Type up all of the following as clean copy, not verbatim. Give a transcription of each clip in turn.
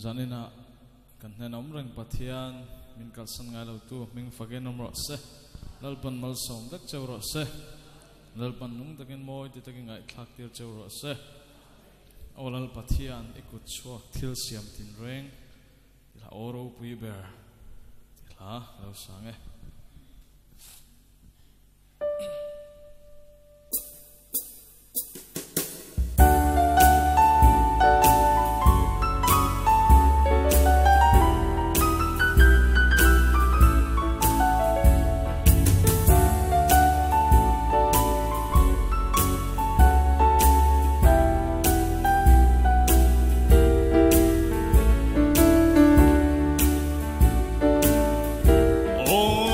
Zanina kan henom reng pathian min kalsan ngai lo tu ming fagenom ro se lalpan mal som dak cheu ro se lalpan nung takin moi ti takin ngai thak tir cheu ro se awalal pathian ikut chuak thil siam tin reng la oro pui ber la lo sange Oh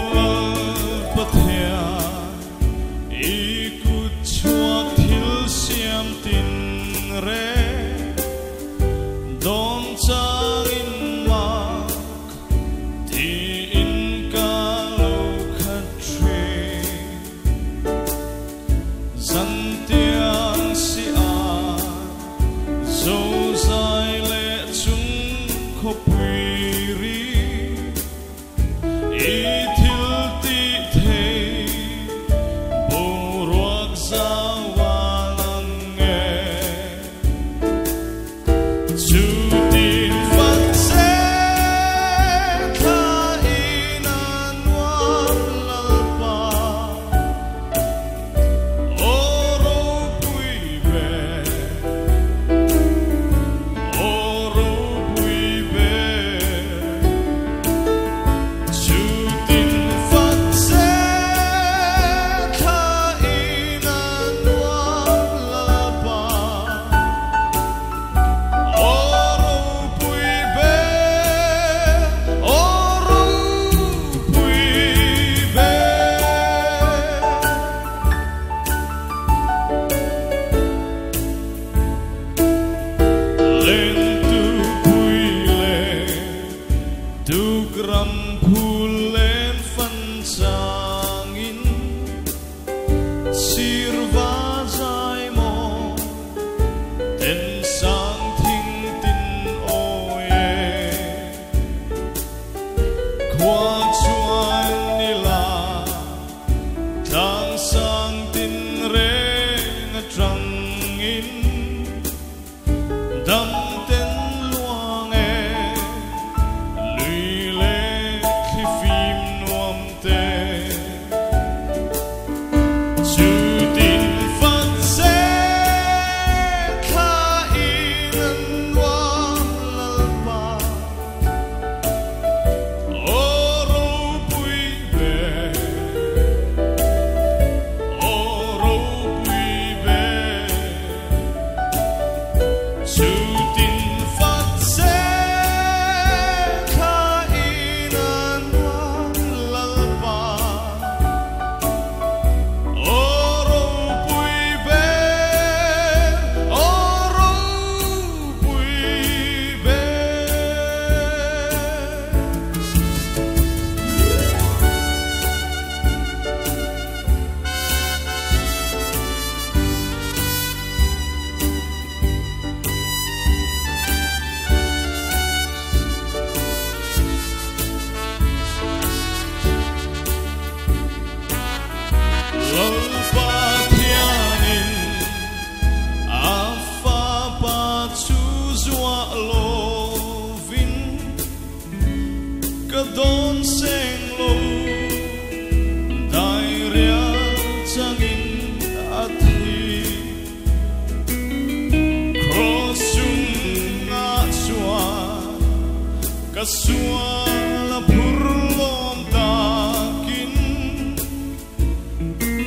Kaswala purlom takin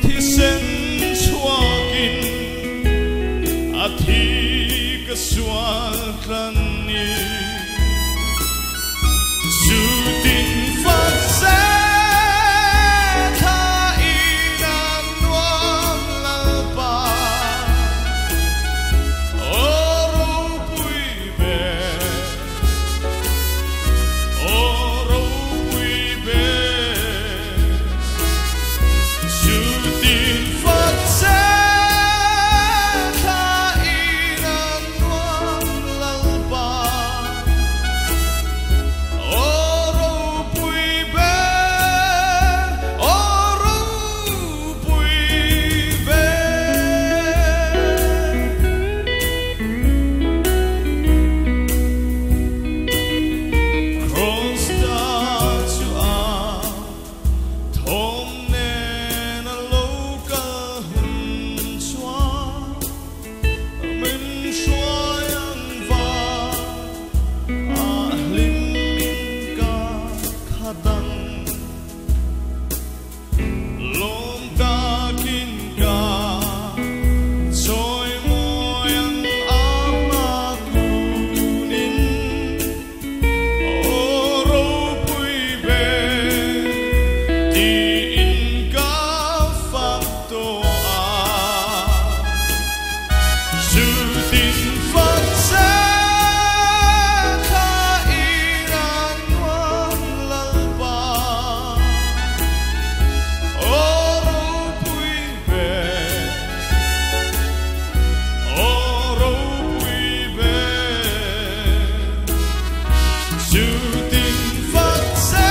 Thisen chwakin Athi kaswal klani Sutin fatse Kainan wam lalpa Oro pui be Oro pui be Sutin fatse Kainan wam lalpa Oro pui be Oro pui be Cross da chu a thom ne na lo ka hun chua min chua yang va a lim min ka khatang lom ta kin ka Soy moyang ama kunin Oro pui be Di in ka fakto a Sutin fatse Kainan wam lalpa Oro pui be Oro pui be Sutin fatse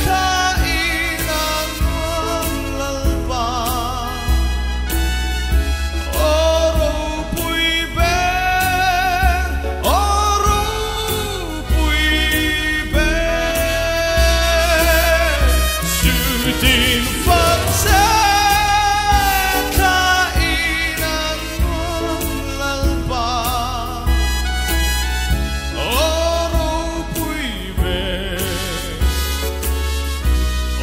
Kainan wam lalpa Oro pui be Oro pui be Sutin fatse Kainan wam lalpa Oro pui be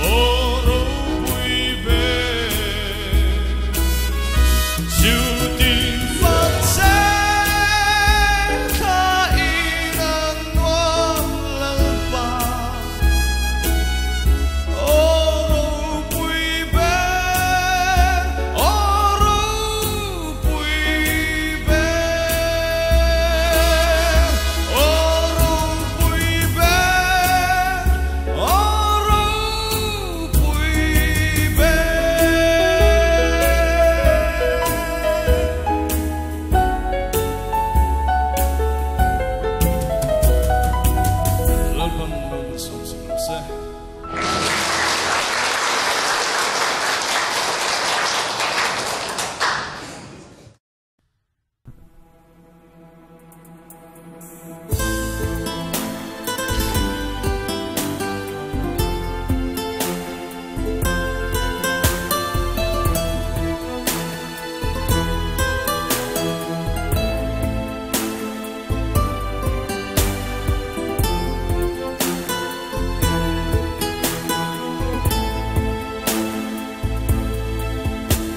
Oro pui be Sutin fatse Kainan wam lalpa Oro pui be Oro pui be Oro pui be Oro pui be Lalpan som se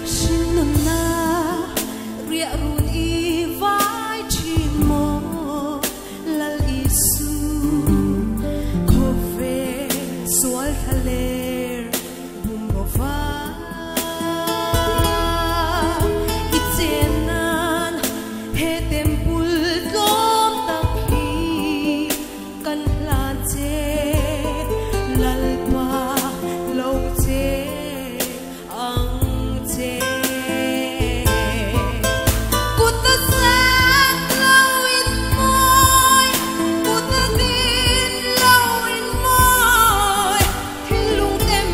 Sinuna ria run I vai chin mo lal isu kove sual thaler bumova itzenan he tempul lom takhi kan plan che lalpa lo che ang che Kutasan lawin moy Kutadin lawin moy Hilung tem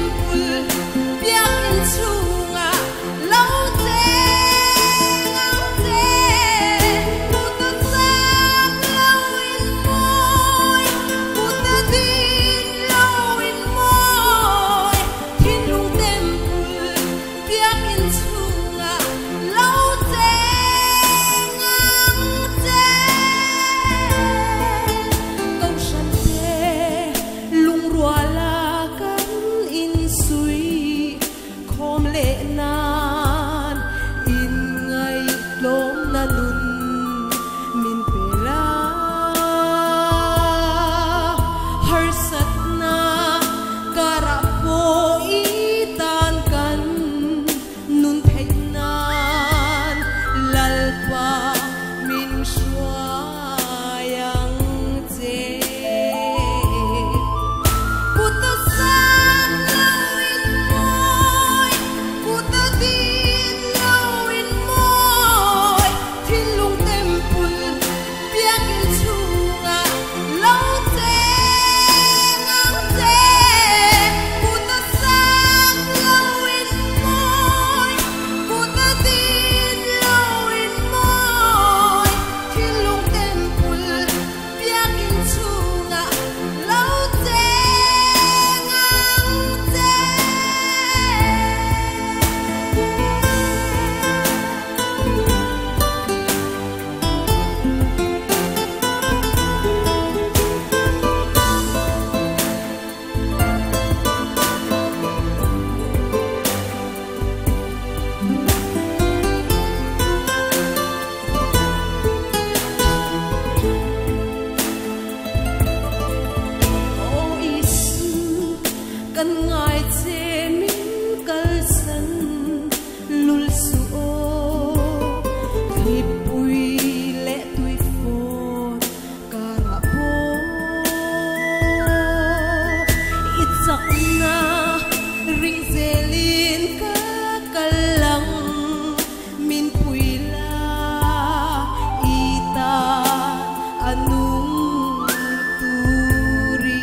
kan ngai che min kal san lul su o khi pui le tui phon kara po itzak na ring zelin ka kalang min pui la ita anung turi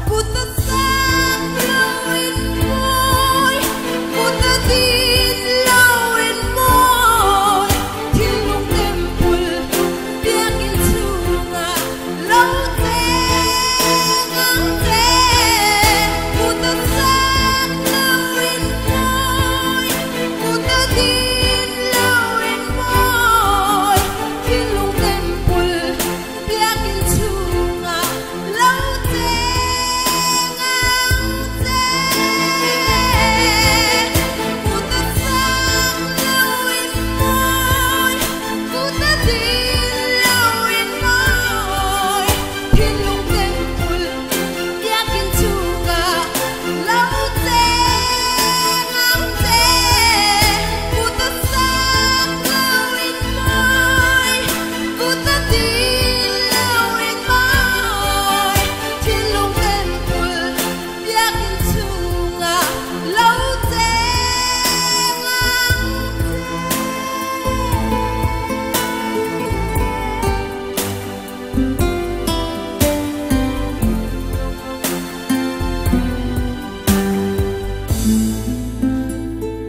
kutasak lawin moy kutadin lawin moy tilung tempul biakin sunga law ang te kutasak lawin moy kutadin lawin moy tilung tempul biakin sunga law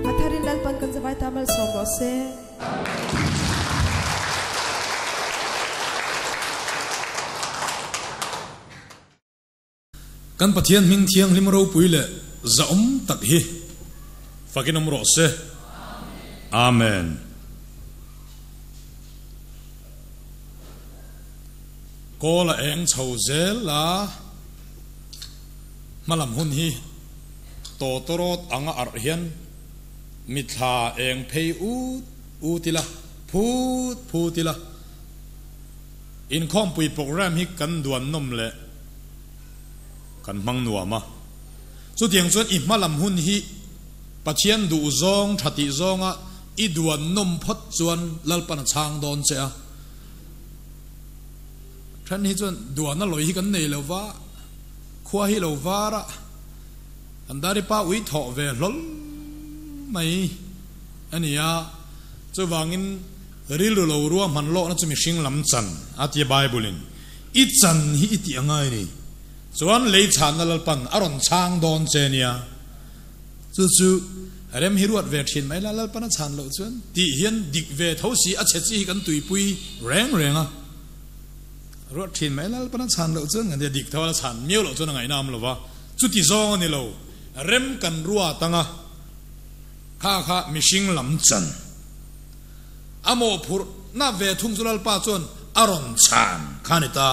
Atharin lalpan kan zawai tamal som se kan pathian ming thiang limro puile zaum tak hi fakinam ro se amen kola eng chho zel la malam hun hi to torot anga ar hian mitha eng phei u tila phu tila in khom pui program hi kan duan nom le kan mang nuama chu tiang chuan i malam hun hi pathian du zong thati zonga i duan nom phot chuan lalpan chang don che a than hi chuan duan na loi hi kan nei lova khua hi lovara andari pa ui tho ve lol mai ania chu wangin ril lo ruam han lo na chu mi hring lam chan ati bible in i chan hi iti angai ni chuan lei chan na lalpan aron chang don che nia chu rem hiruat ve thin mai la lalpan chan lo chuan ti hian dik ve thosi a che chi kan tui pui reng a ruat thin mai la lalpan chan lo chuan ngan de dik thawala chan mieu lo chuan ngai nam lo wa chu ti zong ni lo rem kan ruwa tanga kha mishing lam chan amo phur na ve thum zulal pa chuan aron chan khanita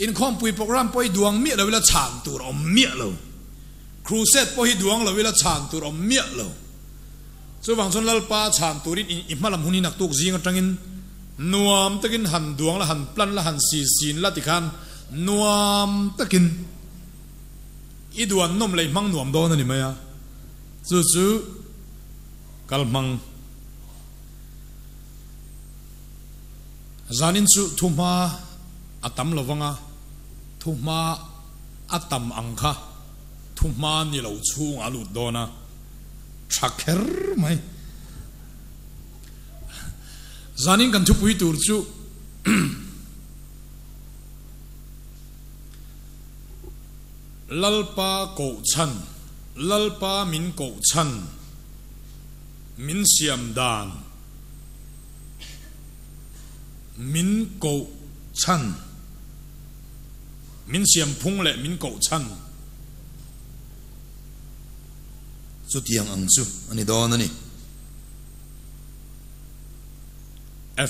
in khom pui program poi duang mi lo wila chan tur om mi lo crusade poi duang lo wila chan tur om mi lo chu wang chon lal pa chan turin in malam huni nak tuk jing atangin nuam takin han duang la han plan la han si sin la tikhan nuam takin i duan nom lei mang nuam don ani maya chu kalmang zanin chu thuma atam lovanga thuma atam angkha thuma ni lo chung alu dona thakher mai zanin kan thu pui tur chu lalpa ko chan lalpa min ko chan min siam dan min ko chan min siam phung le min ko chan chu tiang ang chu ani don ani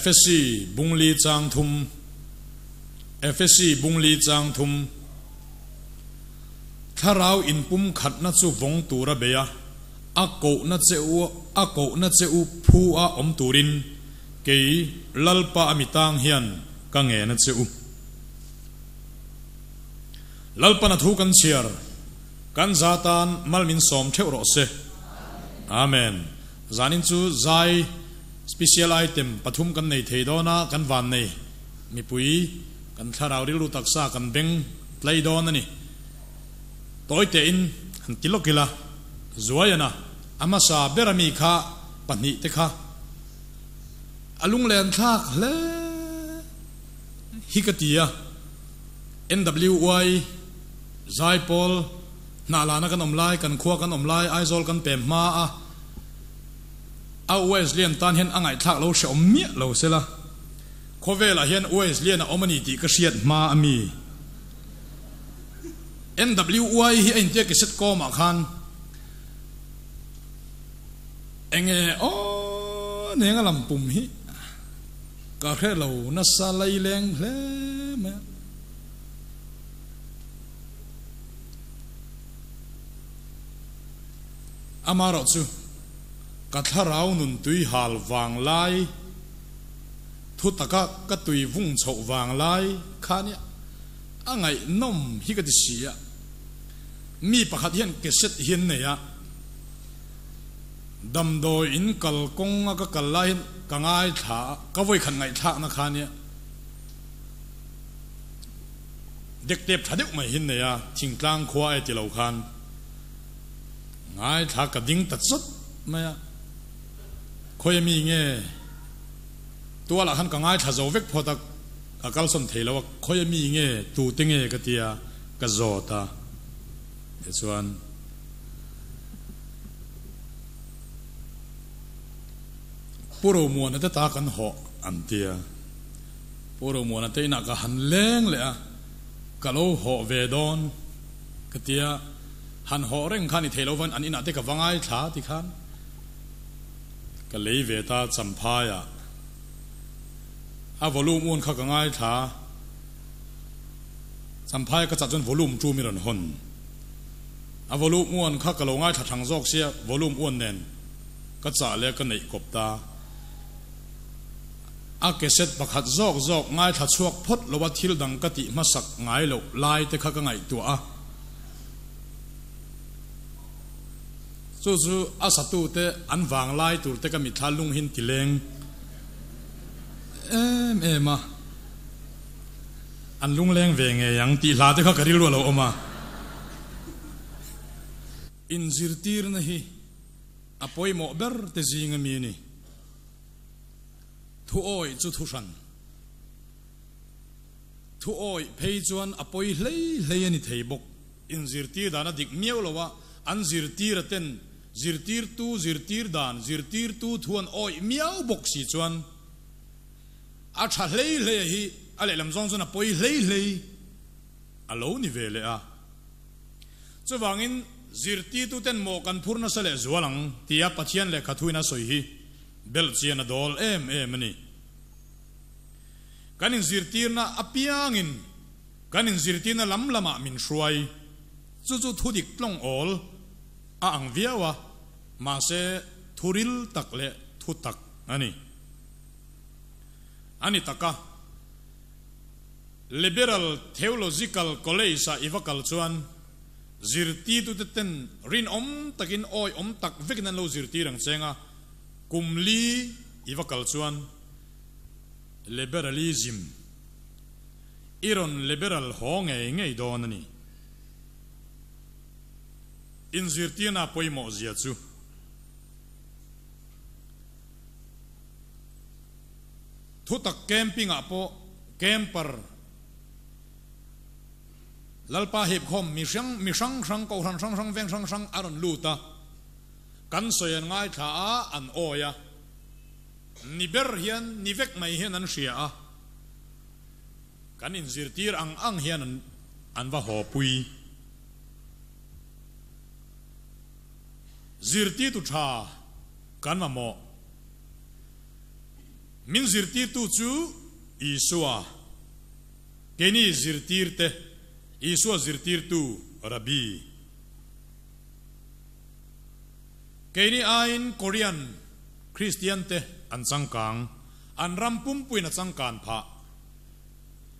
FSC bungli chang thum tharau in pum khat na chu vong tura beya ako na cheu phu a om turin ke lalpa amitang hian ka nge na cheu lalpana thu kan chiar kan zatan malmin som theu ro se amen zanin chu zai special item pathum kan nei thei dona kan van nei mi pui kan tharau ri lu taksa kan beng play don ani toy te in han kilokila zuayana ama sa berami kha pani te kha alung len thak le hikatia NWY zai pol na lana kan omlai kan khua kan omlai aizol kan pem ma a Wesleyan tan hian angai thak lo se omia lo sela khovela hian Wesleyan omani ti ka siat ma ami NWY hi ein te ke set ko ma khan enge o nenga lampum hi ka khe lo na sa lai leng hle ma amaro chu katharau nun tui hal wang lai thu taka ka tui vung chho wang lai khania angai nom hi ka disia mi pakhat hian ke set hian ne ya dam do in kal kong ka kal lai ka ngai tha ka voi khan ngai tha na khania dek tep thaduk mai hin ne ya thingtlang khwa ai ti lo khan ngai tha ka ding ta chut maya khoi mi nge tua la han ka ngai tha zo vek photak akal som thelo khoi mi nge tu tinge ka tia ka zota te chuan puro muan ta ta kan ho an tia puro muan ta ina ka han leng le a ka lo ho ve don ka tia han ho reng khani thelovan an ina te ka wangai tha ti khan ka lei ve ta champhaya a volume un kha ka ngai tha champhaya ka chachon volume 2 miron hon a volume un kha ka lo ngai tha thang jok sia volume un nen ka cha le ka nei kop ta a keset pakhat jok jok ngai tha chuak phot lowa thil dang ka ti ma sak ngai lo lai te kha ka ngai tu a chu asatu te an wang lai tur te ka mi thalung hin tileng em a an lung leng ve nge yang ti la te kha karil lo oma in zirtir na hi apoi mo ber te jing mi ni thu oi chu thu san thu oi phei chuan apoi hlei ani thei bok in zirtir dana dik miau lowa an zirtir ten zirtir tu thuan oi miau bok si chuan a tha hlei hi ale lam zong zona poi hlei alo ni vele a chuwangin zirti tu ten mo kan phurna sale zualang tia pathian le khathuina soi hi bel chian adol em ani kanin zirtir na apiangin kanin zirtir na lamlama min hruai chu thudik tlong ol a ang viawa ma se thuril tak le thu tak ani taka liberal theological college sa ivakal chuan zirti tu ten rin om takin oi om tak veknan lo zirti rang chenga kumli ivakal chuan liberalism iron liberal honge ngei don ani in zirtina poimo zia chu thutak camping apo camper lalpa hip khom mi sang ko sang veng sang aron luta kan soyan ngai tha an oya ni ber hian ni vek mai hian an ria a kan in zirtir ang hian an va ho pui zirti tu tha kan ma mo min zirti tu chu isua keni zirtir te isua zirtir tu rabi keni ain korean christian te an changkang an rampum puina changkan pha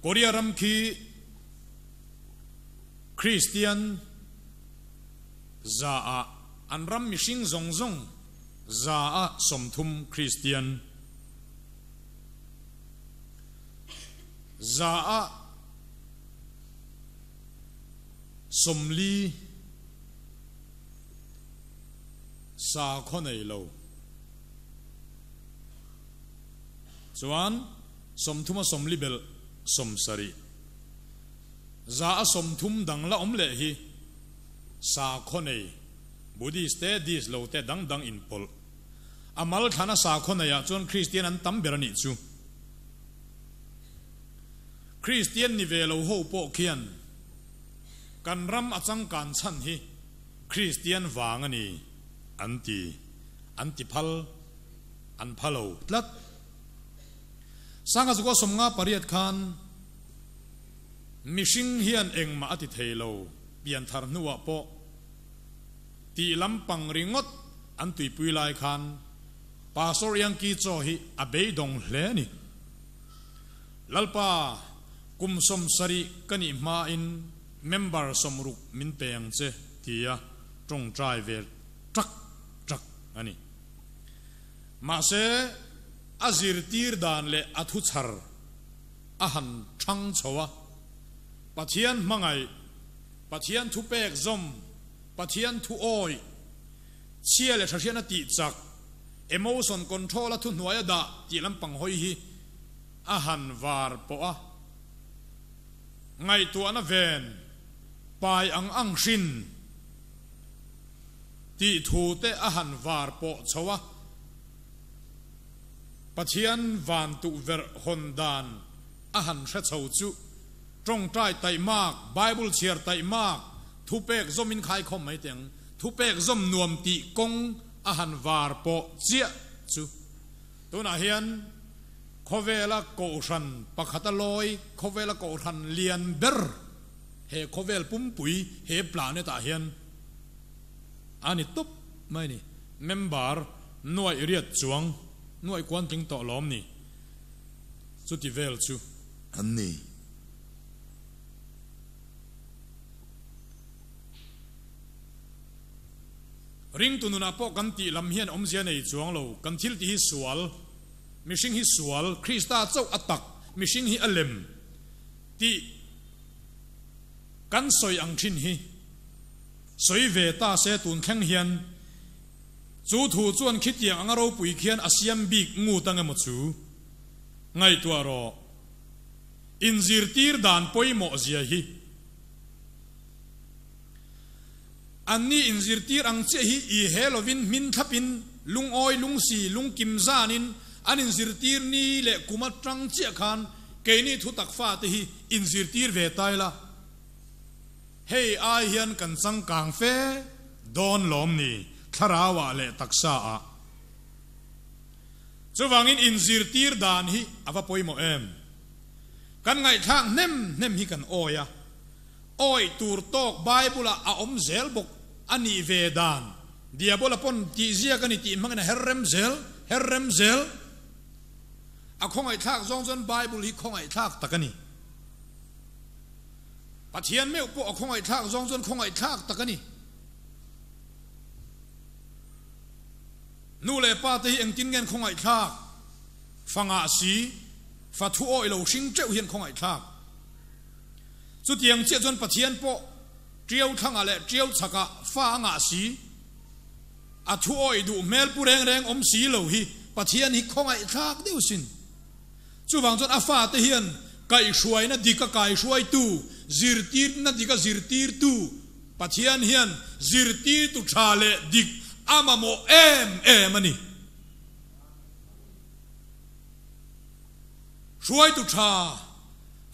korea ram khi Christian za a anram mishing zong zong za a somthum Christian za a somli sa khonei lo chuan somthuma somli bel somsari za a somthum dangla omle hi sa khonei Buddhist te dis lo te dang in pol amal thana sa khonaya chuan Christian an tam berani chu Christian ni velo ho po khian kan ram achang kan chan hi Christian wangani anti phal an phalo tlat sanga zuko somnga pariat khan mishing hian engma ati theilo pian thar nuwa po ti lampang ringot an tui pui lai khan pastor yang ki cho hi abei dong hle ni lalpa kum som sari kani ma in member somruk min peng che tia trong driver truck ani ma se azir tir dan le athu char ahan thang chowa pathian mangai pathian thu pek zom pathian thu oi chia le thasian ti chak emotion control thu nuaya da ti lampang hoi hi ahan var po a ngai tu ana ven pai ang shin ti thu te ahan var po chowa pathian van tu ver hondan ahan sha chau chu trong trai tai mak bible chiar tai mak thu pek zomin khai khom mai teng thu pek zom nuam ti kong ahan var po chia chu tuna hian khovela ko ran pakhata loi khovela ko ran lian ber he khovel pumpui he planet a hian ani top mai ni member noi riat chuang noi kwan ting to lom ni chu ti vel chu anni ring tununa po kan ti lam hian om zia nei chuang lo kan thil ti hi sual mishing hi sual Krista chau atak mishing hi alem ti kan soi ang thin hi soi ve ta se tun kheng hian chu thu chuan khitiang angaro pui khian asiam bik ngu tangam chu ngai tuaro inzir tir dan poimo zia hi anni inzir tir ang che hi I helovin min thapin lung oi lung si lung kim zanin an inzir tir ni le kuma tang che khan ke ni thu tak fa te hi inzir tir ve taila hey ai hian kan sang kang fe don lom ni tharawa le taksa a chuwangin inzir tir dan hi ava poimo em kan ngai thang nem hi kan oya oi tur tok bible a om zel bok ani vedan diabola pon ti zia kan ti mangna herrem zel a khongai thak zongzon bible hi khongai thak takani pathian me upo khongai thak zongzon khongai thak takani nu le pa te engtin ngen khongai thak fanga si fa thu oi lo sing cheu hian khongai thak chu tiang che zon pathian po triau thanga le triau chaka fa nga si a thu oi du mel pureng reng om si lo hi pathian hi khongai thak deu sin chu wang zon a fa te hian kai shuai na dika kai shuai tu zirtir na dika zirtir tu pathian hian zirtir tu thale dik amamo em ani shuai tu tha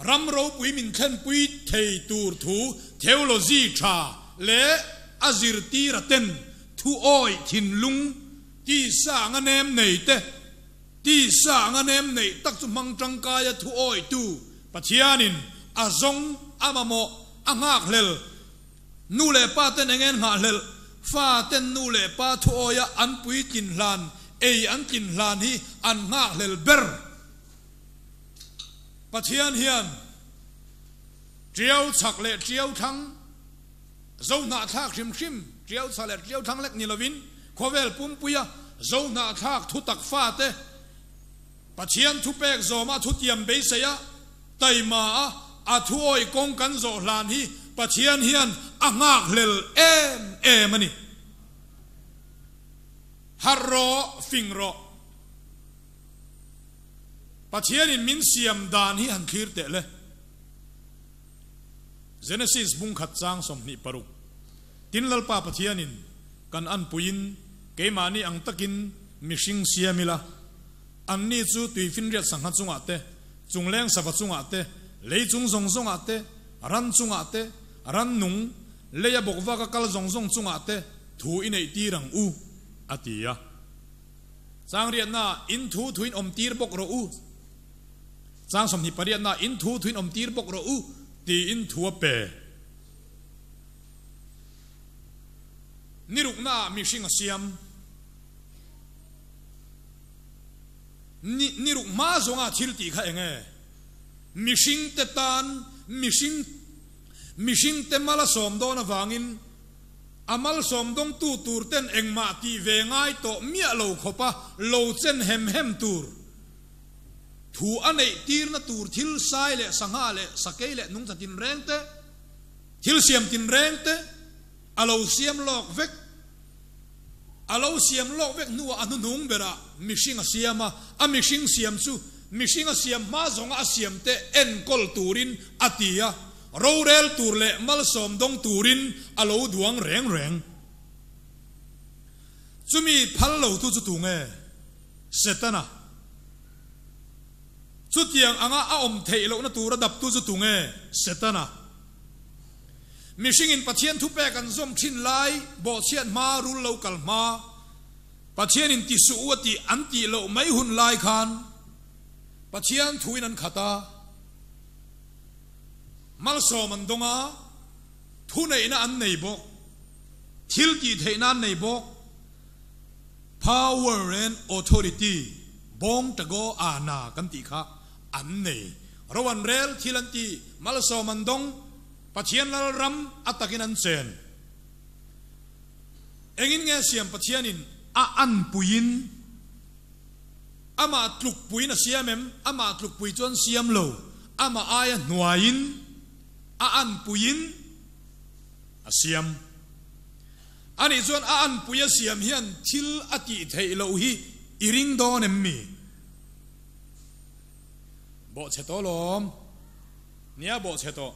ramro pui min khen pui thei tur thu theology tha le azirtir ten thu oi thin lung ti sa nga nem nei te ti sa nga nem nei tak chu mang tang ka ya thu oi tu pathianin azong amamo angak hlel nu le pa ten engen nga hlel fa ten nu le pa thu oya an pui tin hlan ei an tin hlan hi an nga hlel ber pathian hian triau chak le triau thang zo na thak shim triau chalet triau thanglek nilovin khovel pumpuya zo na thak thu tak fa te pathian thu pek zo ma thu tiam be seya taima a thu oi kong kan zo hlan hi pathian hian angak lel em ani harro fingro pathian in min siam dan hi an khir te le Genesis bung khat chang som ni paruk tin lalpa pathian in kan an puin keimani ang takin mishing siamila anni chu tuifin riat sangha chunga te chungleng sava chunga te leijung zong zonga te ran chunga te ran nung leya bokwa ka kal zong zong chunga te thu inei tirang u atia chang riat na in thu thuin om tir bok ro u chang som ni pariat na in thu thuin om tir bok ro u ti in thu pe niruk na mishing siam niruk ma zonga thil ti kha enge mishing te tan mishing te mala som do na wangin amal som dong tu tur ten engma ti ve ngai to mia lo khopa lo chen hem tur thu anei tir na tur thil sai le sanga le sakei le nung chatin reng te thil siam tin reng te alo siam lok vek nuwa anu nung bera mishing siama a mishing siam chu mishing siam ma zonga siam te en kol turin atia rorel tur le mal som dong turin alo duang reng chumi phal lo tu chu tunge setana chutiang anga a om thei lo na tura dap tu chu tunge setana mishing in pathian thu pe kan zom thin lai bo chian ma rul lo kal ma pathian in ti su ati anti lo mai hun lai khan pathian thuin an khata mal so man donga thu nei na an nei bo thil ti thei na nei bo power and authority bong tago ana kan ti kha an nei rowan rel thilanti mal so man dong pathian lal ram atakin an chen engin nge siam pathianin a an puin ama tluk puin a siamem ama tluk pui chon siam lo ama aya nuain a an puin a siam ani chon a an puya siam hian thil ati thei lo hi iring don emmi bo chetolom nia bo cheto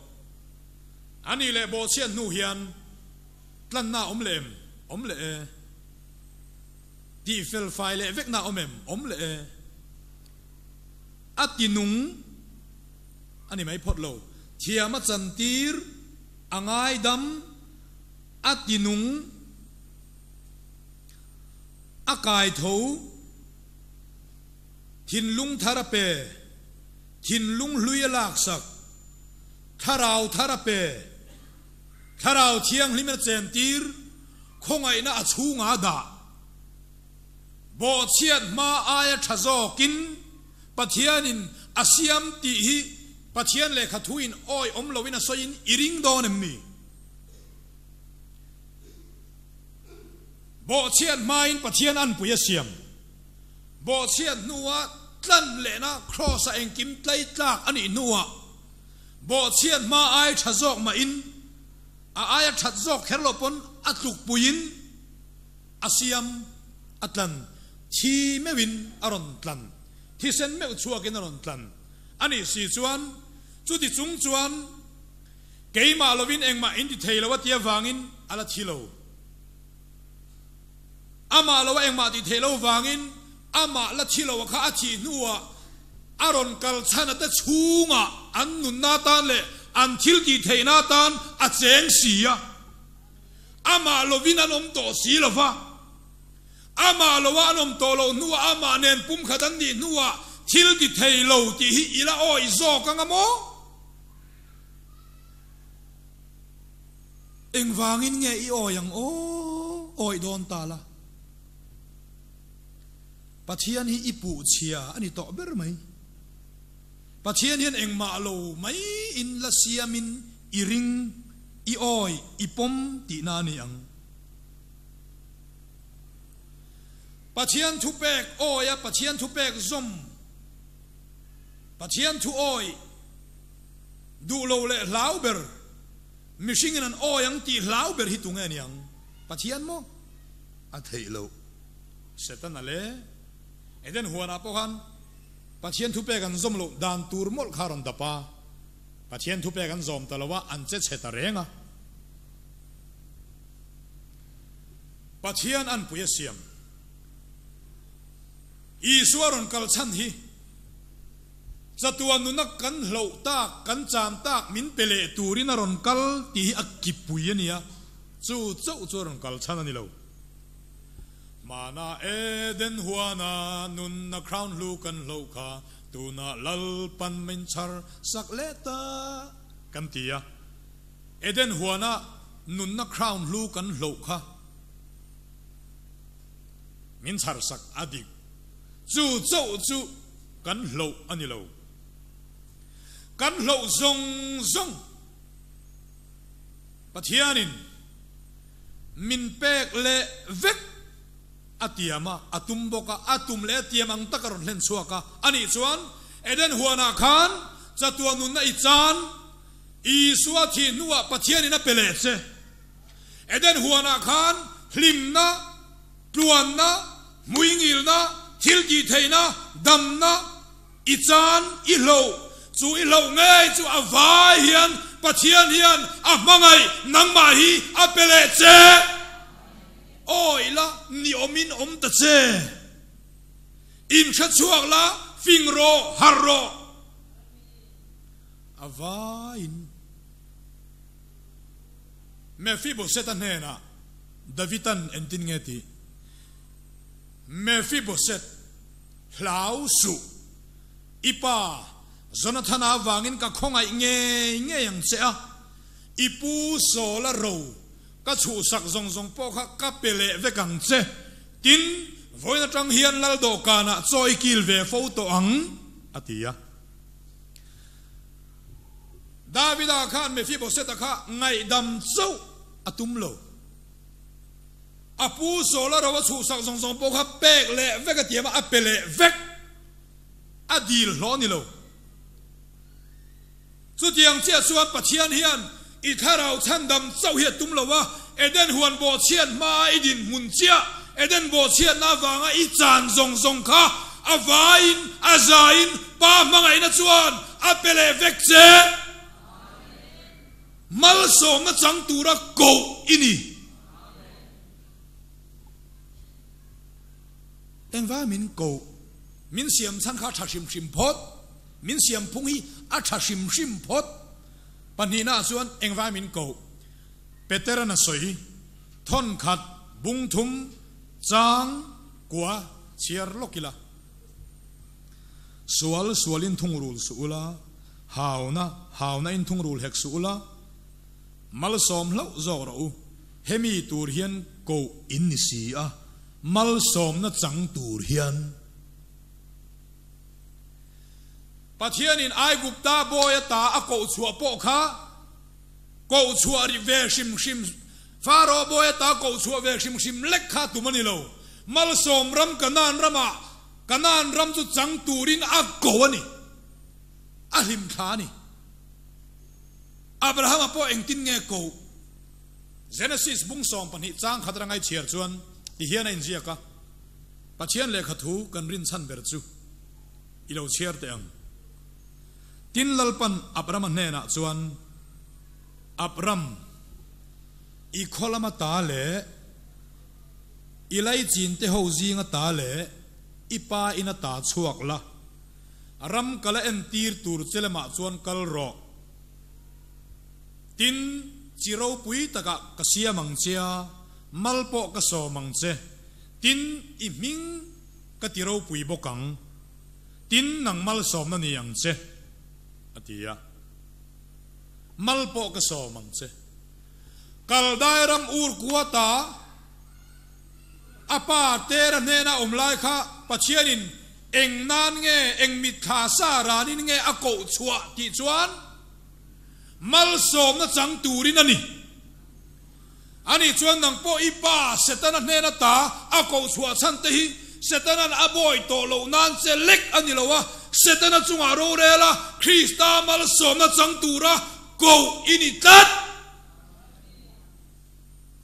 ani le bo chen nu hian tlan na om le ti fel fai le vek na om le atinung ani mai phot lo thiama chantir angai dam atinung akai tho thin lung tharape thin lung hluya lak sak tharau tharape tharau thiang limna chen tir khongai na achunga da bo chiat ma aya thazokin pathianin asiam ti hi pathian le khathuin oi om lovina soin iring don emmi bo chiat main pathian an puya siam bo chiat nuwa tlan le na cross a engkim tlai tlak ani nuwa bo chiat ma ai thazok ma in a aya thazok kherlopon atluk puin asiam atlan thi mewin aron tlan thi sen me chuakin aron tlan ani si chuan chu ti chung chuan keima lovin engma in ti theilawa tia wangin ala thilo ama lawa engma ti theilo wangin ama la thilo kha athi nuwa aron kal chana ta chunga an nun na tan le an thil ki theina tan a cheng sia ama lovin anom to si lova ama lowa anom to lo nuwa ama nen pum khatan ni nuwa thil ti theilo ti hi ila oi zo kangamo engwangin nge i oyang oi don tala pathian hi ipu chia ani to ber mai pathian hian engma lo mai in la siamin iring i oi i pom ti na ni ang Pathian thu pek oya Pathian thu pek zom Pathian thu oi du lo le lauber mishing an oyang ti lauber hitung en yang Pathian mo a thei lo setan ale eden huana pohan Pathian thu pek an zom lo dan tur mol kharon dapa Pathian thu pek an zom talawa an che cheta renga Pathian an puya siam Iswaron kal chan hi Zatuan nunak kan lo tak kan cham tak min pele turin aron kal ti akipuya niya chu ron kal chan ani lo Mana eden huana nun na crown lu kan lo ka tu na lal pan min char sak leta kan tia eden huana nun na crown lu kan lo ka min char sak adik chu kan lo ani lo kan lo zong Pathianin min pek le vek atiama atum boka atum le tiamang takaron len suaka ani chuan eden huana khan chatuanun na ichan isua thi nuwa Pathianina peleche eden huana khan hlimna tluanna muingilna thilki theina damna ichan ilo chu ilo ngai chu avai hian Pathian hian a mangai nangma hi a peleche oila ni omin om ta che in kha chuak la fingro harro avain Mephiboset anena Davidan entin ngeti Mephiboset hlau su ipa Jonathan awangin ka khongai nge yang che a ipu so la ro ka chu sak zong po kha ka pele ve kang che tin voina tang hian lal do kana choi kil ve photo ang atia Davida khan Mephiboset kha ngai dam chau atum lo apu so la ro chu sak zong po kha pek le ve ka tiama apele vek adil lo ni lo Su tiang chia suat Pathian hian I tharau chandam chau hiat tum lawa eden huan bo chian ma idin mun chia eden bo chian na wanga I chan zong kha avain azain pa mangai na chuan apele vekche mal som na chang tura ko ini engwa min ko min siam chan kha thashim pot min siam phung hi a thashim pot panina chuan engwa min ko Peter na soi thon khat bung thum chang kwa chiar lokila sualin thung rul suula hauna in thung rul hek suula mal som lo zoro hemi tur hian ko in ni si a mal som na chang tur hian Pathian in ai gupta boya ta a ko chua po kha ko chua ri ve shim faro boya ta ko chua ve shim lek kha tu mani lo mal som ram kanan ram chu chang turin a ko ani a him kha ni Abraham po engtin nge ko Genesis bung som pani chang khadrangai chiar chuan ti hian in zia ka Pathian le khathu kan rin chan ber chu ilo chiar te ang tin lalpan Abram ne na chuan Abram I kholama ta le ilai chin te ho zinga ta le ipa ina ta chuak la ram kala en tir tur chelema chuan kal ro tin chiro pui taka kasia mangchia malpo ka so mangche tin I ming ka tiro pui bokang tin nang mal som na ni yang che atia malpo ka so mangche kaldai ram ur kuata apa tera nena omlai kha Pathianin eng nan nge eng mit kha sa ranin nge ako chua ti chuan mal som na chang turin ani ani chuan nang po ipa setana nena ta a ko chua chan te hi setana a boy to lo nan che lek ani lowa setana chunga ro rela Krista mal som na chang tura ko ini tat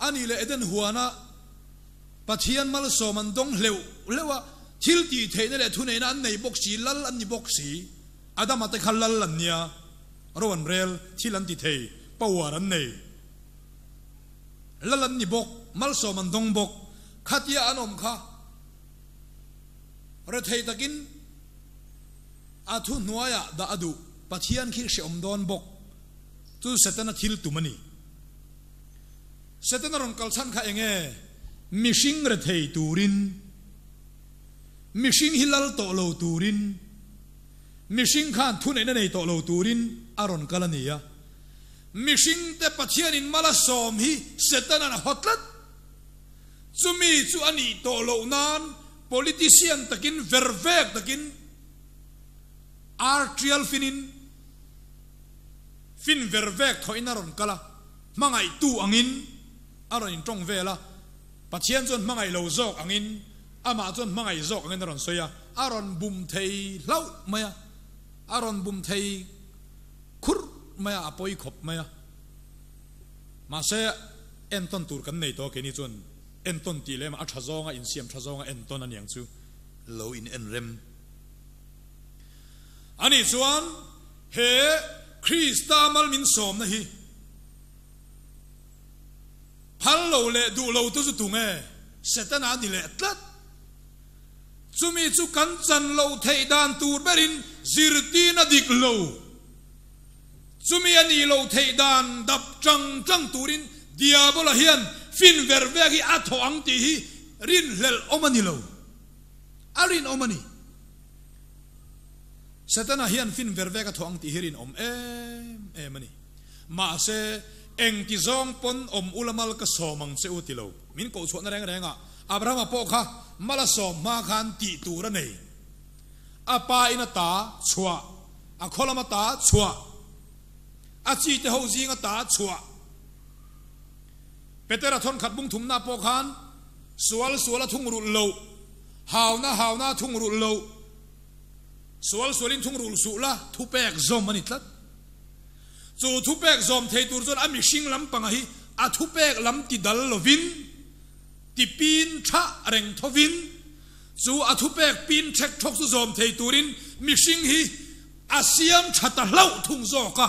ani le eden huana pathian mal som an dong hleu lewa thil ti theine le thune na nei bok si lal an ni bok si adama te khalal an nia rowan rel thil an ti thei pawar an nei lalan ni bok mal som an dong bok khatia anom kha re thei takin athu nuaya da adu pathian khir se om don bok tu setana thil tumani setana ron kalchan kha enge mishing re thei turin mishing hilal to lo turin mishing khan thune na nei to lo turin aron kalania mishing te pathian in mala som hi setana na hotlat chumi chu ani to lo nan politician takin vervek takin artrial fin vervek thoina ron kala mangai tu angin aron in tong vela pathian chon mangai lo zok angin ama chon mangai zok angin ron soya aron bum thei lau maya aron bum thei khur maya apoi khop maya mase enton tur kan nei to ke ni chon enton ti le ma athazonga in siam thazonga enton aniang chu lo in enrem ani chuan he Krista mal min som na hi phal lo le du lo tu chu tunge setana ni le tlat chumi chu kan chan lo thei dan tur berin zirti na dik lo chumi ani lo thei dan dap chang turin diabola hian fin vervegi atho ang ti hi rin hlel omani lo arin omani setana hian fin vervega thoang ti hirin om mani ma se eng ti zong pon om ulamal ka somang che utilo min ko chona renga abraham po kha mala som ma khan ti tura nei apa ina ta chua a kholama ta chua a chi te ho zinga ta chua petera thon khat bung thum na po khan sual thung ru lo hauna thung ru lo sualin thung ru su la thu pek zom mani tlat chu thu pek zom thei tur zon ami sing lam panga hi a thu pek lam ti dal lovin ti pin tha reng thovin chu a thu pek pin thek thok su zom thei turin mi sing hi asiam thata hlau thung zo ka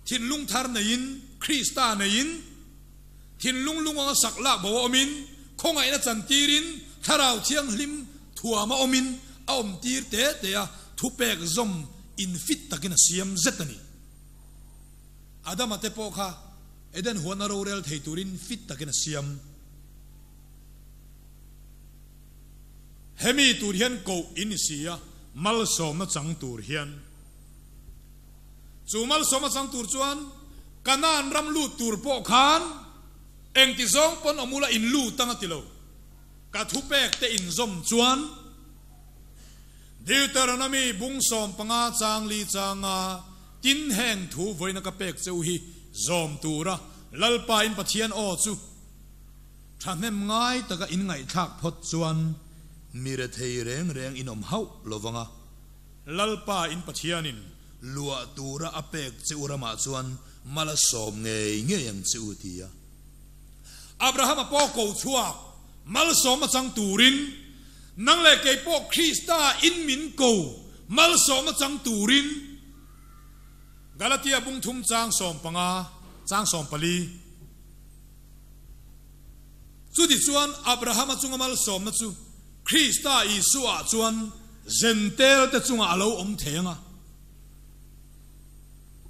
thin lung thar nein Krista nein thin lung anga sakla bo omin khongai na chan tirin tharau chiang hlim thuama omin aom tir te ya thu pek zom in fit takin siam zetani adama te po kha eden huana ro rel thei turin fit takin siam hemi tur hian ko in sia mal som na chang tur hian chu mal som na chang tur chuan kanan ram lu tur po khan eng ti zong pon omula in lu tanga tilo ka thu pek te in zom chuan Deuteronomy bung som panga chang li changa tin heng thu voina ka pek cheu hi zom tura lalpa in pathian o chu thanem ngai taka in ngai thak phot chuan mira thei reng in om hau lovanga lalpa in pathianin lua tura apek cheu rama chuan mala som nge yang cheu tia Abraham po ko chua mal som chang turin nang le ke po Krista in min ko mal som chang turin Galatia bung thum chang som panga chang som pali chu di chuan Abraham chunga mal som na chu Krista Isu a chuan zentel te chunga alo om thenga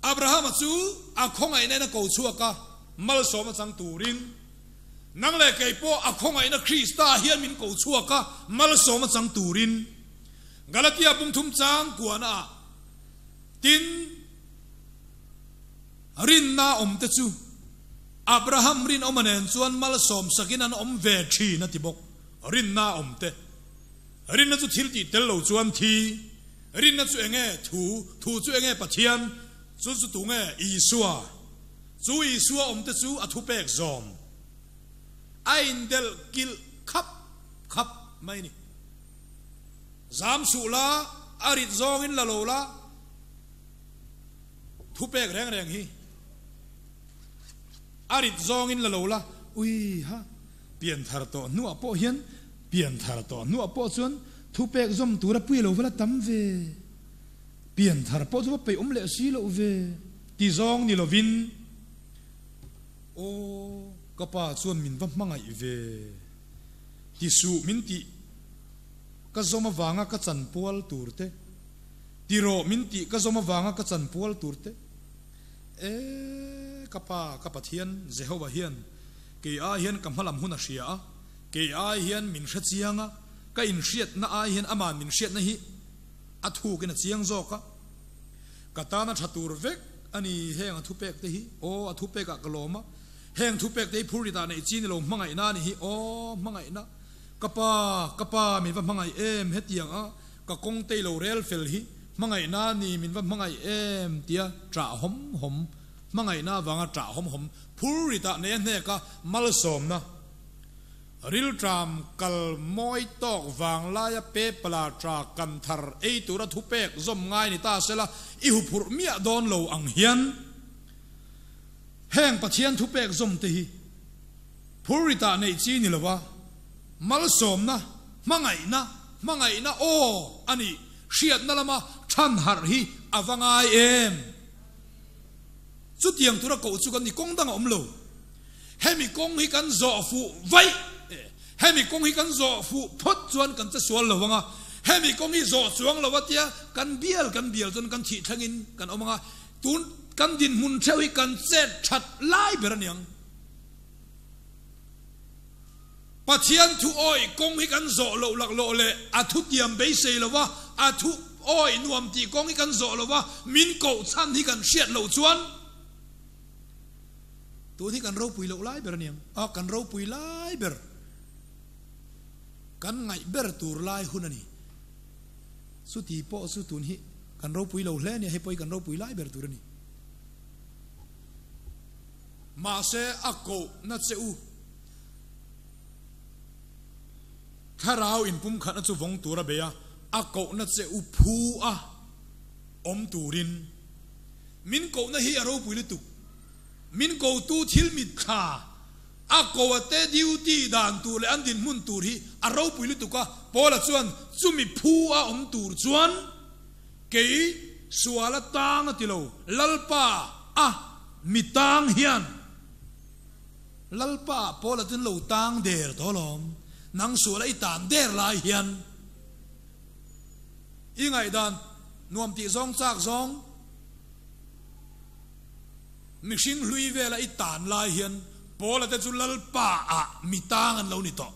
Abraham chu a khongai na ko chuaka mal som chang turin nang le ke po akhongai na Krista hian min ko chuaka mal som chang turin Galatia bung thum chang kuana tin rin na om te chu Abraham rin omanen chuan mal som sakin an om ve thi na tibok rin na om te rin na chu thil ti tel lo chuan thi rin na chu enge thu chu enge pathian chu tu nge Isua chú Isu om te chú a thu pek zom ain del kil khắp mai ni zam su la arit zong in la lo la thu pek reng hi arit zong in la lo la ui ha pian thar to nu apo hian pian thar to nu apo chuan thu pek zom tura pui lo wala tam ve pian thar po chu pe le si lo ve ti zong ni lo vin o kapa chuan min va mangai ve ti su min ti ka zoma wanga ka chan pual turte ti ro min ti ka zoma wanga ka chan pual turte kapa thian Jehovah hian ke a hian kamhalam huna ria ke a hian min hra chianga ka in hriat na a hian aman min hriat na hi athu ke na chiang zo ka ta na thatur vek ani heng athu pek te hi o athu pek ka kaloma heng thu pek te phuri ta nei chin lo mangai na ni hi o mangai na kapa mi va mangai em hetiang a ka kong te lo rel fel hi mangai na ni min va mangai em tia tra hom mangai na wanga tra hom phuri ta ne ne ka mal som na ril tram kal moi tok wang la ya pe pala tra kan thar ei tura thu pek zom ngai ni ta sela i hu phur mia don lo ang hian heng pathian thu pek zom te hi phuri ta nei chi ni lawa mal som na mangai na o ani hriat na lama than har hi awangai em chu tiang tura ko chu kan ni kong dang om lo hemi kong hi kan zo fu vai hemi kong hi kan zo fu phot chuan kan cha sual lo wanga hemi kong hi zo chuang lo watia kan bial chuan kan thi thangin kan omanga tun kan din mun theu hi kan chet that lai beraniang pathian thu oi kong hi kan zo lo lak lo le athu tiam be sei lo wa athu oi nuam ti kong hi kan zo lo wa min ko chan hi kan hriat lo chuan tu thi kan ro pui lo lai beraniang kan ro pui lai ber kan ngai ber tur lai hunani su ti po su tun hi kan ro pui lo hle ni he poi kan ro pui lai ber turani ma se akko na cheu tharau in pum khat na chu vong tura beya akko na cheu phu a om turin min ko na hi aro pui lu tu min ko tu thil mit kha akko ate duty dan tu le an din mun tur hi aro pui lu tu ka pola chuan chumi phu a om tur chuan ke suala tang atilo lalpa a mitang hian lalpa pola tin lo tang der tolom nang suala itan der lai hian ingai dan nuam ti zong chak zong mixing hlui vela itan lai hian pola te chu lalpa a mitang an lo ni to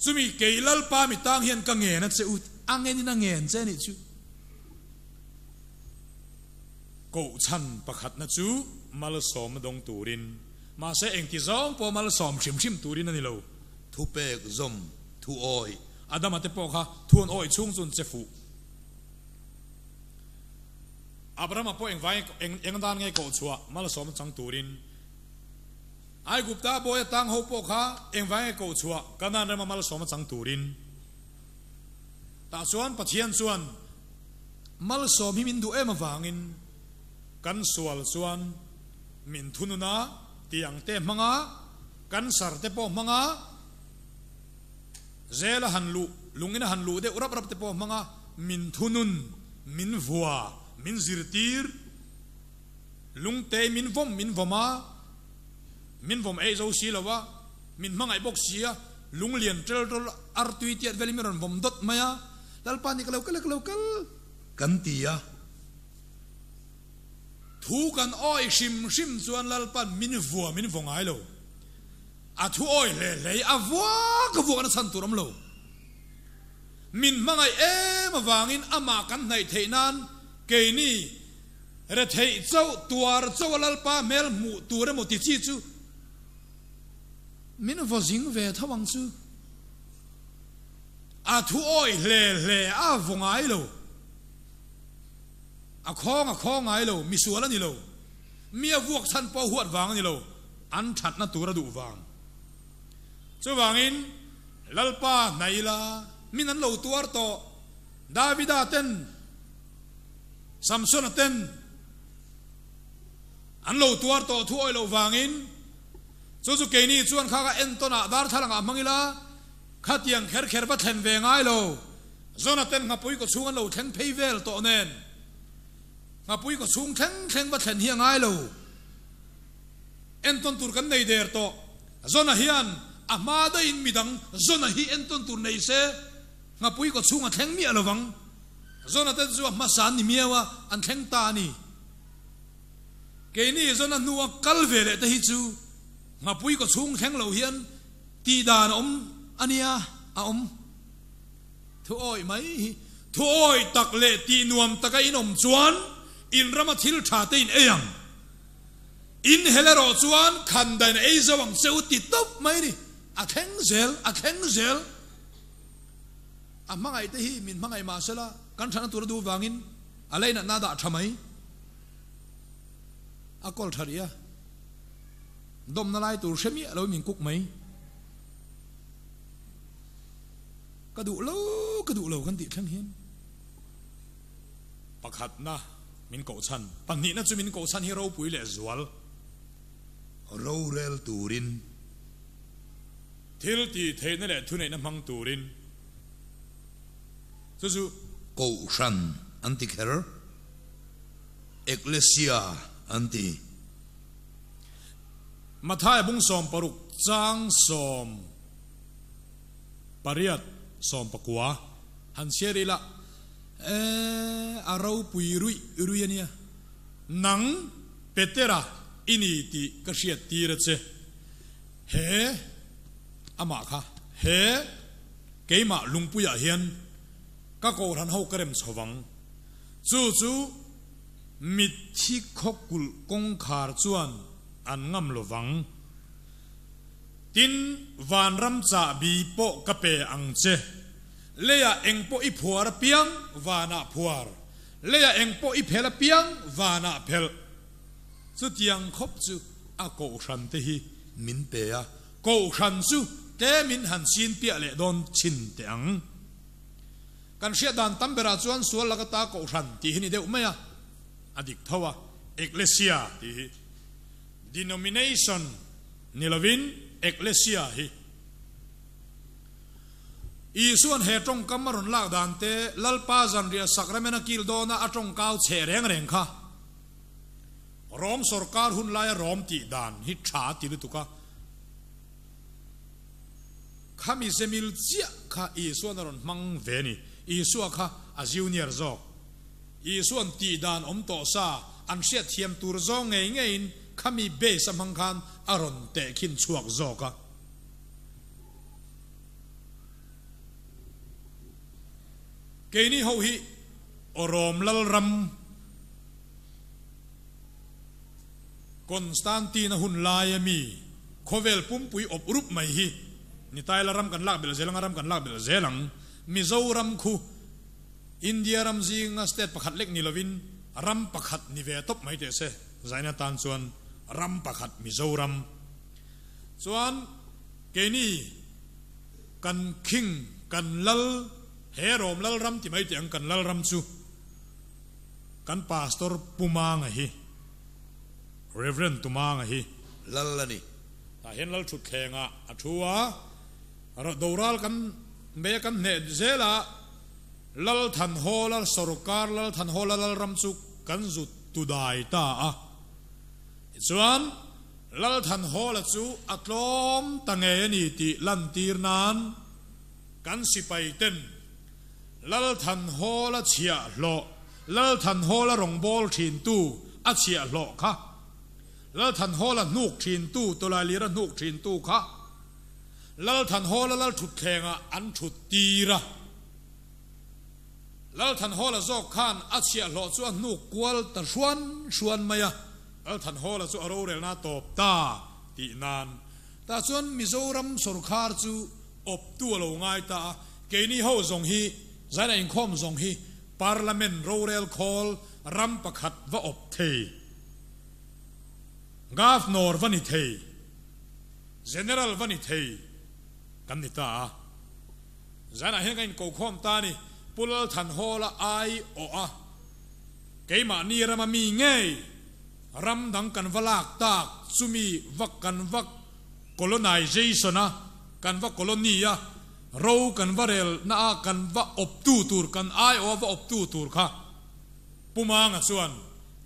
chumi ke lalpa mitang hian ka nge na cheu angen na ngen che ni chu ko chan pakhat na chu mal som dong turin ma se eng ti zong po mal som chim turin ani lo thu pek zom thu oi adam ate po kha thuan oi chung chun che fu abraham po eng vai eng dan nge ko chua mal som chang turin ai gupta boy tang ho po kha eng vai ko chua kanan rama mal som chang turin ta chuan pathian chuan mal som hi min du em awangin kan sual chuan min thununa tiang te manga kan sar te po manga zela hanlu lungina hanlu de urap rap te po manga min thunun min vua min zirtir lung te min voma min vom e zo si lawa min mangai bok sia lung lian trel artui tiat velimiron vom dot maya dalpani kalau kan tia thu kan oi shim chuan lalpan min vua min vongai lo a thu oi le avwa ka vua na san turam lo min mangai em awangin ama kan nai theinan ke ni re thei chau tuar chau lalpa mel mu tura mo ti chi chu min vo jing ve thawang chu a thu oi le a vongai lo a khong ai lo mi suala ni lo mía vuộc thân po huat vàng như lâu ăn chặt na tura đủ vàng cho vangin lalpa này là min ăn lâu tuar to Davida ten Samson ten ăn lâu tuar to thuoi lâu vangin cho cái này chuan khá cái entona dar thalang amangila khát yang kher kher bắt thèn về ngay lâu Jonathan ngapui có xuống ăn lâu thèn pay vel to nen ngapui có xuống thèn bắt thèn hiang ngay lâu enton tur kan nei der to Jonah hian amada in midang Jonah hi enton tur nei se ngapui có xuống thèn mi alovang Jonathan chu masan ni miawa an thèn ta ni cái này Jonah nuwa kalve le te hi chu ngapui có xuống thèn lâu hian ti dan ania thu oi mai thu oi tak le ti nuam taka in chuan in rama thil tha te in eyang in helero chuan khan dan ei zawang cheu ti top mai ni a kheng zel mangai te hi min mangai ma sala kan thana tur du wangin alaina na da thamai akol tharia dom na lai tur shemi lo min kuk mai cái đủ lâu kan ti thang hian pakhat na min ko chan panni na chu min ko chan hi ro pui le zwal ro rel turin thil ti theina le thunai na mang turin chu ko shan anti kher ecclesia anti mathai bung som paruk chang som pariat som pakwa han serila arau pui rui ania nang petera ini ti ka hriat tir che he ama kha he keima lungpuya hian ka ko ran ho karem chawang chu mit thi khokul kong khar chuan an ngam lovang tin van ram cha bi po kape ang che leya engpo i phuar piang vana phuar leya engpo i phela piang vana phel chu tiang khop chu a ko ran te hi min pe a ko ran chu te min han sin pia le don chin te ang kan sia dan tambera chuan sual laga ta ko ran ti hi ni de umaya adik thawa ecclesia ti denomination nilovin ecclesia hi isuan he tong kamaron lak dan te lalpa zan ria sakramena kil dona atong kau che reng kha rom sarkar hun lai rom ti dan hi tha ti lu ka khami semil chia kha isuan ron mang ve ni isua kha a junior zok isuan ti dan to sa an sia thiam tur zo ngei in khami be samhang khan aron te khin chuak zoka keini ho hi orom lal ram Constantine hun layami khovel pumpui oprup mai hi ni taila ram kan lak bel zelang ram kan lak bel zelang Mizoram khu India ram zinga state pakhat lek ni lovin ram pakhat ni ve top mai te se zaina tan chuan ram pakhat Mizoram chuan keini kan king kan lal he rom lal ram ti mai te ang kan lal ram chu kan pastor pumanga hi reverend tumanga hi lal lani ta hen lal thut khenga athua ro doral kan be kan ne zela lal than ho lal sarkar lal than ho lal ram chu kan zut tu dai ta a chuan lal than ho la chu atlom tange ni ti lan tir nan kan sipai ten lal than ho la chia lo lal than ho la rong bol thin tu a chia lo kha lal than ho la nuk thin tu to la li ra nuk thin tu kha lal than ho la lal thut khenga an thut tira lal than ho la zo khan a chia lo chu a nuk kwal ta suan maya lal than ho la chu aro rel na top ta ti nan ta chuan Mizoram sarkar chu op tu lo ngai ta keini ho zong hi zaina in khom zong hi parliament rorel call ram pakhat va op the governor vani thei general vani thei kan ni ta zana hen kain ko khom ta ni pul than hola ai o a keima ni rama mi ngei ram dang kan valak tak sumi vak kan vak colonization a kan vak colonia ro kan varel na kan va op tu tur kan ai o va op tu tur kha pumang a chuan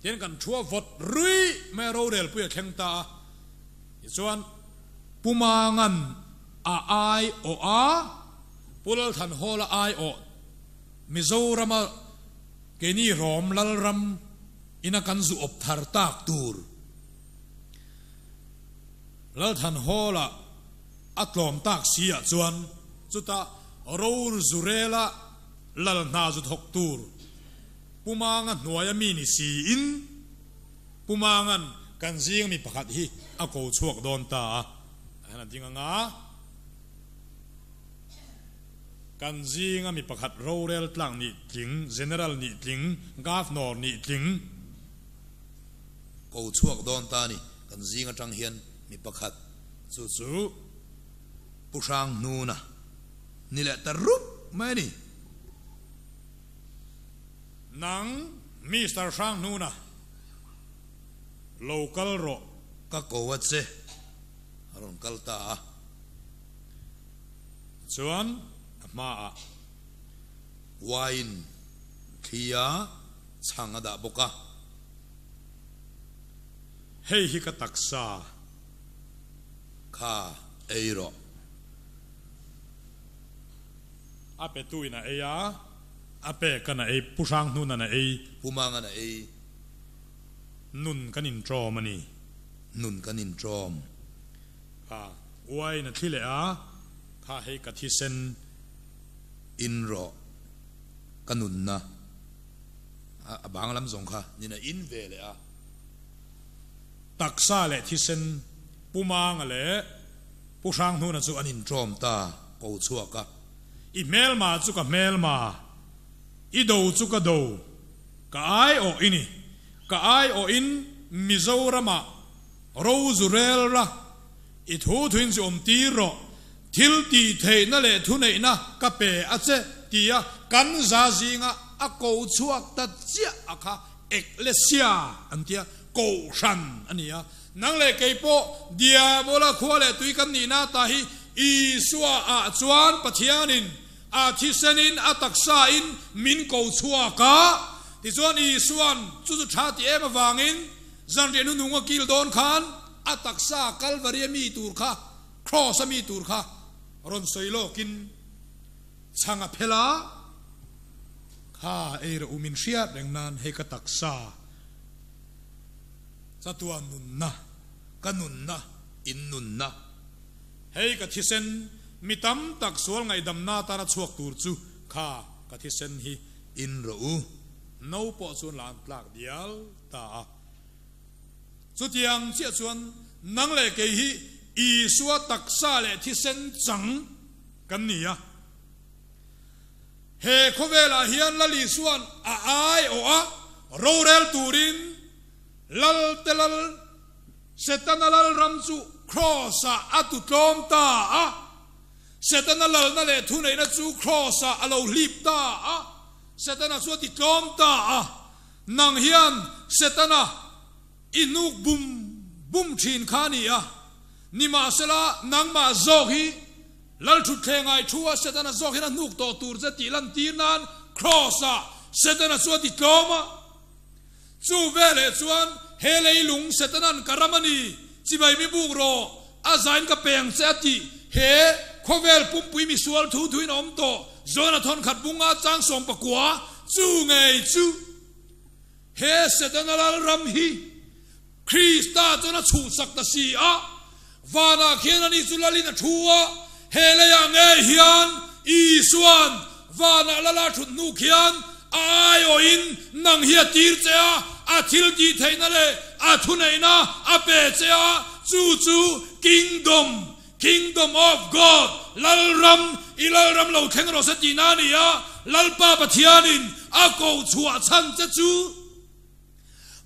chen kan thua vot rui me ro rel pu kheng ta chuan pumangan a ai o a pul than hola ai o Mizoram keni rom lal ram ina kan zu op thar tak tur lal than hola atlom tak sia chuan chuta ror zurela lal na zu thok tur pumanga hnuaya mi ni si in pumangan kan jing mi pakhat hi a ko chuak don ta ana dinga nga kan jing mi pakhat rorel tlang ni tling general ni tling governor ni tling ko chuak don ta ni kan jing atang hian mi pakhat chu chu pusang nu na ni le tarup mai ni nang Mr. Sang nu na local ro ka ko wat se aron kal ta chuan ma wine thia changa da boka hei hi ka taksa kha eiro ape tuina eya ape kana e pusang nu na e pumanga na e nun kanin tромani nun kanin trom ka wai na thile a kha hei ka thisen inro kanun na abanglam zong kha ni na in ve le a taksa le thisen pumang le pusang nu na chu anin trom ta ko chuaka i mel ma chu ka mel ma i do chu ka do ka ai o ini ka ai o in Mizorama Rosarel ra i thu thuin si ti ro thil ti thei na le thu nei na ka pe a che tia kan za zinga a ko chuak ta chia a kha eklesia antia ko shan ania nang le kei po dia bola khwale tui kan ni na ta hi i suwa a chuan pathianin a thisenin a taksa in min ko chuaka ti chuan i suan chu chu tha ti em awangin zan re nu nunga kil don khan a taksa kalvaria mi tur kha cross mi tur kha ron soilo kin changa phela kha era umin shia dengnan he ka taksa satuan nun na kanun na in nun na hei ka thisen mitam tak sual ngai dam na tara chuak tur chu kha ka thisen hi in ro u no po chuan lan plak dial ta chu tiang chia chuan nang le ke hi i suwa taksa le thisen chang kan nia he khovela hian lali suan a ai o a rorel turin lal telal setanalal ramchu crossa atu tlom ta a setanalal na le thu nei na chu crossa alo lip ta a setana chu ti tlom ta a nang hian setana inuk bum bum thin khani a nima sela nang ma zog hi lal thu thengai thua setana zog hina nuk to tur je ti lan tir nan crossa setana chu ti tloma chu vele chuan helei lung setanan karamani chibai mi bugro azain ka peng chati he khovel pumpui mi sual thu thuin om to zona thon khat bunga chang som pakwa chu ngei chu he setanal ram hi Krista chona chu sakta si a vana khianani chulalina thua heleya nge hian isuan vana lala thut nu khian ayo in nang hi tir chea a thil ti theina le a thuneina a pe chea chu chu kingdom of God lalram ilalram lo thengro sa tinania lalpa pathianin a ko chua chan cha chu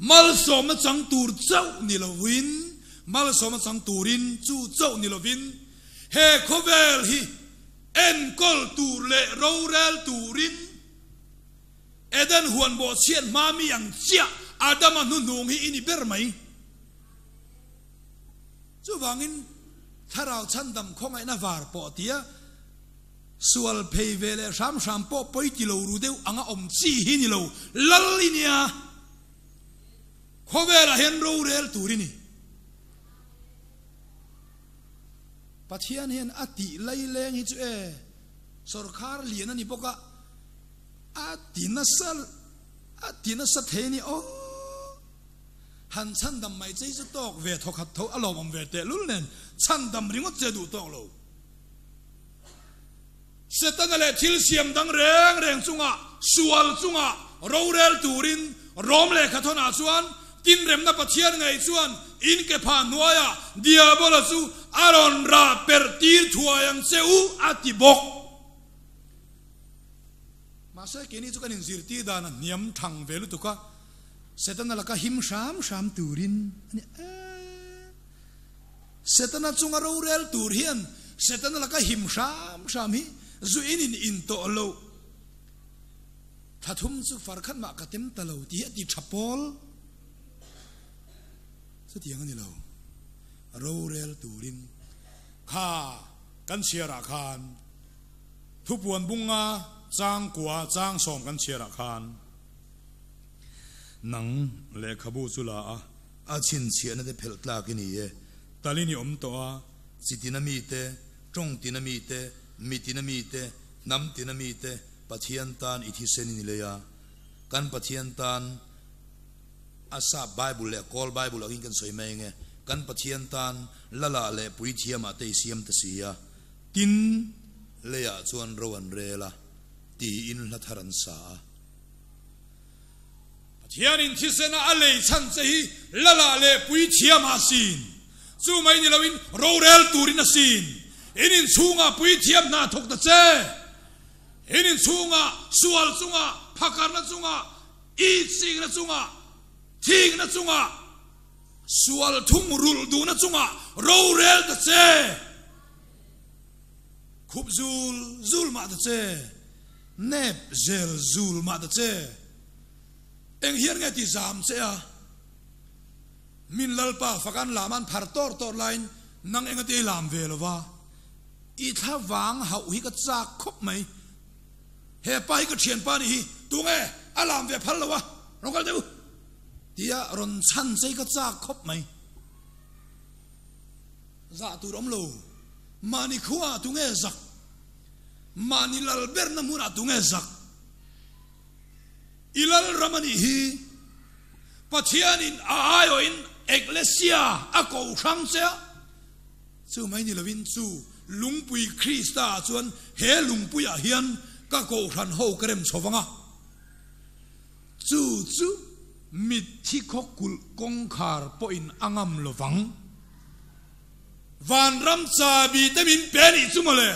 mal som na chang tur chau ni lo win mal som sang turin chu chau ni lovin he khovel hi en kol tur le rorel turin eden huan bo chian mami yang chia adama nu nung hi ini ber mai chu wangin tharau chandam khongai na var po tia sual phei vele sam sam po poi ti lo ru deu anga om chi hi ni lo lalinia khowela hen rorel turini pathian hen ati laileng hi chu e sarkar lian ani boka atina sa theni o han chandam mai chei chu tok ve thokhat tho alom ve te lul nen chandam ringot che du tok lo setan le thil siam dang reng chunga sual chunga rorel turin rom le khathona chuan tin rem na pathian ngai chuan in ke pha nuaya diabola chu aron ra per tir thuayang cheu atibok masa kini chu kanin zirti dana niam thang velu tuka setan la ka him sham turin ani setan chunga rorel tur hian setan la ka him sham hi zu in to lo thathum chu farkhan ma katem talo ti ati thapol sa tiang ani lo rorel turin kha kan siara khan thupuan bunga chang kwa chang som kan siara khan nang le khabu chula a chin chiana de phel tla ki ni e talini om to a chitinami te tong tinami te mitinami te nam tinami te pathian tan ithi sen ni le ya kan pathian tan asa bible le call bible agin kan soi mai nge kan pathian tan lala le pui thiama te siam ta sia tin le ya chuan rowan rela ti in la tharan sa pathian in thisena ale chan chehi lala le pui thiama sin chu mai ni lawin rorel turin sin inin chunga pui thiam na thok ta che inin chunga sual chunga phakar na chunga I sing na chunga thing na chunga sual thum rul du na chunga rorel ta che khup zul ma ta che nep zel zul ma ta che eng hian nge ti zam che a min lalpa fakan laman phar tor line nang engati lam velova I tha wang hau hi ka chak khop mai he pai ka thian pa ni hi tu nge alam ve phal lawa rokal deu tia ron chan sei ka chak khop mai za tu rom lo mani khuwa tu nge zak mani lal ber na muna tu nge zak ilal ramani hi pathian in ayo in eklesia ako sang che chu mai ni lovin chu lungpui Krista chuan he lungpui a hian ka ko than ho krem chowanga chu mit thi khokul kongkhar po in angam lovang van ram chabi te min pe ni chumale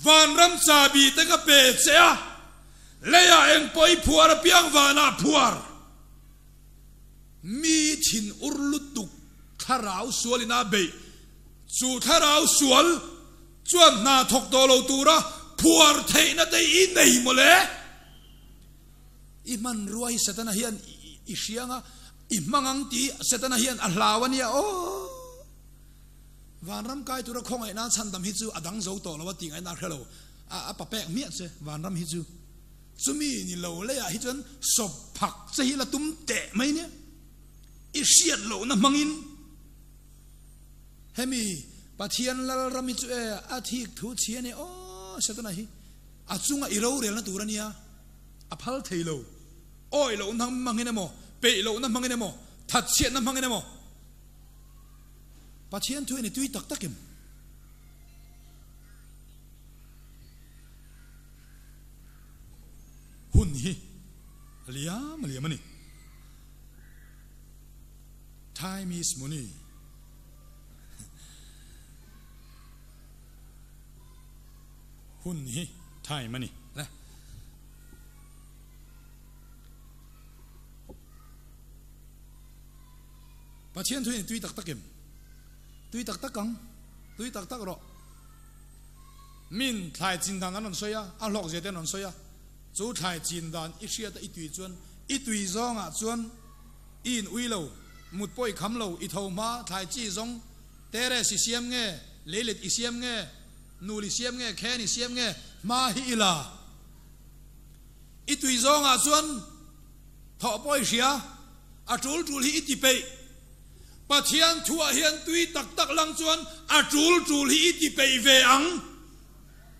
van ram chabi te ka pe chea leya eng poi phuar piang wana phuar mi thin urlutuk tharau sualina be chu tharau sual chuan na thok to lo tura phuar theina te I nei mole I man ruai satana hian I sianga I mangang ti satana hian a hlawania o van ram kai tura khongai na chandam hi chu adang zo to lo ting ai na khelo a pa pek mi che van ram hi chu chumi ni lo le ya hi chon sop phak che hi la tum te mai ne I siat lo na mangin hemi pathian lal rami chu e athik thu chiani o satana hi achunga iro rel na turania aphal theilo oi lo nam mangine mo pe lo na mangine mo that chiat na mangine mo pathian thu ni tui tak takim hun hi liam ani time is money hun hi thai mani la bà thiên thuê tuy tắc tắc kìm tuy tắc tắc căng tuy tắc tắc rõ min thay chín đàn anh xoay à lọc gì tên anh xoay à chú thay chín đàn ít xia ta ít tùy gió ngã chuan in uy lâu một bôi khăm lâu ít hầu má thay chi giống té ra xì xiêm nghe lấy lết ít xiêm nghe nụ lì xiêm nghe khe nì xiêm nghe ma hi là ít tùy gió ngã chuan thọ bôi xia à trul hi ít tì bậy bà thiên thua hiền tuy tắc tắc lăng chuan à trul hi ít tì bậy về ăn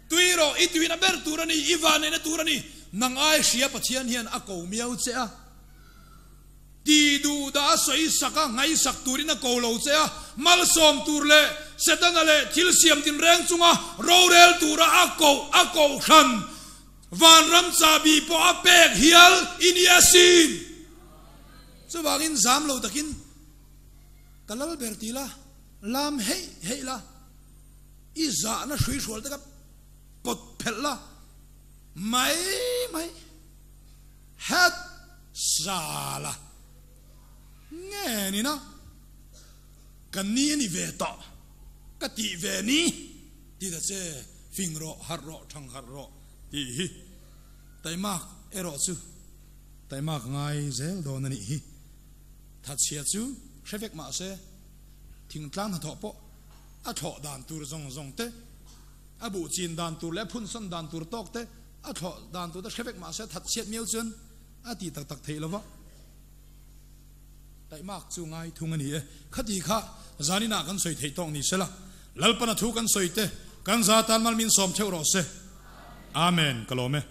tuy rồi ít tuy na ber turani ivan na turani nang ai xia pa thian hian a ko miau che a ti du da soi saka ngai sak turina ko lo che a mal som tur le setan le thil siam tin reng chunga ro rel tura a ko khan van ram cha bi po a pek hial iniasin so wangin zam lo takin kalal bertila lam hei la iza na shui shol ta pot phella mai het sala nghe ni na kan ni ve to ka ti ve ni ti da che phing ro har ro thang har ro ti hi tai mak ero chu tai mak ngai zel do na ni hi that chia chu shefek ma se thing tlang tho po a tho dan tur zong te abu chin dan tur le phun son dan tur tok te a tho dan tur da shefek ma se that siat miau chun a ti tak tak thei lova tai mak chu ngai thung ani e khati kha zani na kan soi thei tong ni sela lalpana thu kan soi te kan za tan mal min som theu ro se amen kalome